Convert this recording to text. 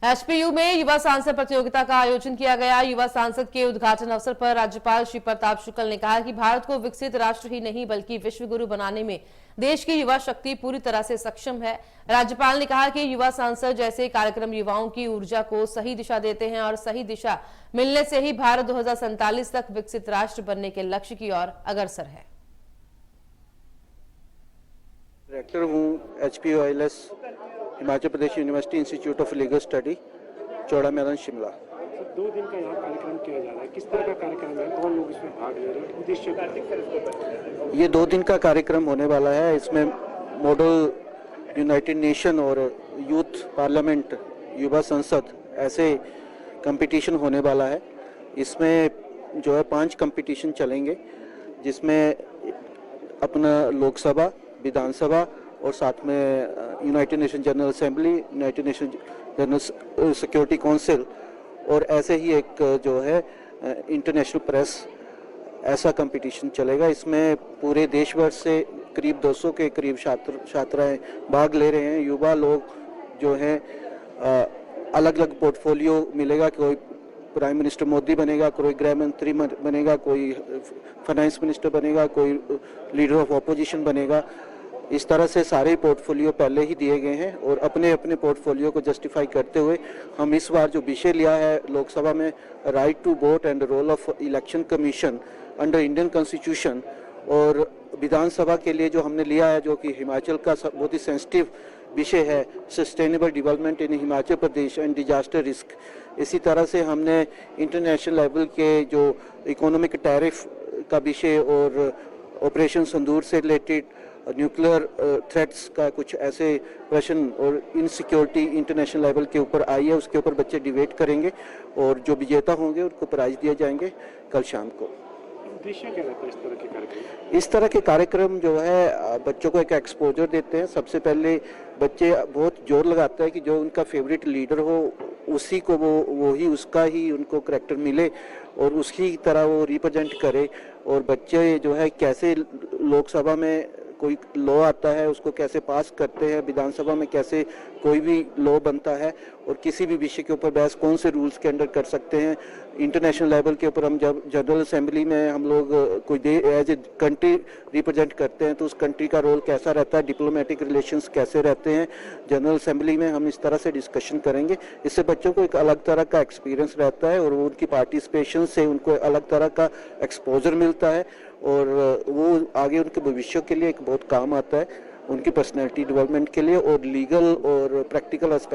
HPU में युवा सांसद प्रतियोगिता का आयोजन किया गया। युवा सांसद के उद्घाटन अवसर पर राज्यपाल श्री प्रताप शुक्ल ने कहा कि भारत को विकसित राष्ट्र ही नहीं बल्कि विश्व गुरु बनाने में देश की युवा शक्ति पूरी तरह से सक्षम है। राज्यपाल ने कहा कि युवा सांसद जैसे कार्यक्रम युवाओं की ऊर्जा को सही दिशा देते हैं और सही दिशा मिलने से ही भारत 2047 तक विकसित राष्ट्र बनने के लक्ष्य की ओर अग्रसर है। डायरेक्टर हूँ HPUILS Himachal Pradesh university institute of legal study, Chaura Maidan, Shimla. 2 दिन का यहाँ कार्यक्रम किया जा रहा है, किस तरह का कार्यक्रम है, कौन लोग इसमें भाग ले रहे हैं, उद्देश्य? ये 2 दिन का कार्यक्रम होने वाला है। इसमें मॉडल यूनाइटेड नेशन और यूथ पार्लियामेंट, युवा संसद ऐसे कंपटीशन होने वाला है। इसमें जो है 5 कंपटीशन चलेंगे, जिसमें अपना लोकसभा, विधानसभा और साथ में United nation general assembly, United nation general security council और ऐसे ही एक जो है इंटरनेशनल प्रेस, ऐसा कंपटीशन चलेगा। इसमें पूरे देश भर से करीब 200 के करीब छात्राएं भाग ले रहे हैं। युवा लोग जो हैं अलग अलग पोर्टफोलियो मिलेगा। कोई प्राइम मिनिस्टर मोदी बनेगा, कोई गृह मंत्री बनेगा, कोई फाइनेंस मिनिस्टर बनेगा, कोई लीडर ऑफ ऑपोजिशन बनेगा। इस तरह से सारे पोर्टफोलियो पहले ही दिए गए हैं और अपने अपने पोर्टफोलियो को जस्टिफाई करते हुए हम इस बार जो विषय लिया है लोकसभा में, right to vote and role of election commission under Indian constitution, और विधानसभा के लिए जो हमने लिया है, जो कि हिमाचल का बहुत ही सेंसिटिव विषय है, sustainable development in Himachal Pradesh and disaster risk. इसी तरह से हमने इंटरनेशनल लेवल के जो इकोनॉमिक टैरिफ का विषय और ऑपरेशन सिंदूर से रिलेटेड न्यूक्लियर थ्रेट्स का कुछ ऐसे प्रश्न और इनसिक्योरिटी इंटरनेशनल लेवल के ऊपर आई है, उसके ऊपर बच्चे डिबेट करेंगे और जो विजेता होंगे उनको प्राइज दिए जाएंगे कल शाम को। उद्देश्य क्या रहता है इस तरह के कार्यक्रम? इस तरह के कार्यक्रम जो है बच्चों को एक एक्सपोजर देते हैं। सबसे पहले बच्चे बहुत जोर लगाते हैं कि जो उनका फेवरेट लीडर हो उसी को वो ही उसका ही उनको करैक्टर मिले और उसकी तरह वो रिप्रेजेंट करे। और बच्चे जो है कैसे लोकसभा में कोई लॉ आता है उसको कैसे पास करते हैं, विधानसभा में कैसे कोई भी लॉ बनता है और किसी भी विषय के ऊपर बहस कौन से रूल्स के अंडर कर सकते हैं। इंटरनेशनल लेवल के ऊपर हम जब जनरल असेंबली में हम लोग कोई एज ए कंट्री रिप्रेजेंट करते हैं तो उस कंट्री का रोल कैसा रहता है, डिप्लोमेटिक रिलेशंस कैसे रहते हैं। जनरल असेंबली में हम इस तरह से डिस्कशन करेंगे। इससे बच्चों को एक अलग तरह का एक्सपीरियंस रहता है और उनकी पार्टिसिपेशन से उनको अलग तरह का एक्सपोजर मिलता है और वो आगे उनके भविष्य के लिए एक बहुत काम आता है, उनकी पर्सनैलिटी डेवलपमेंट के लिए और लीगल और प्रैक्टिकल एस्पेक्ट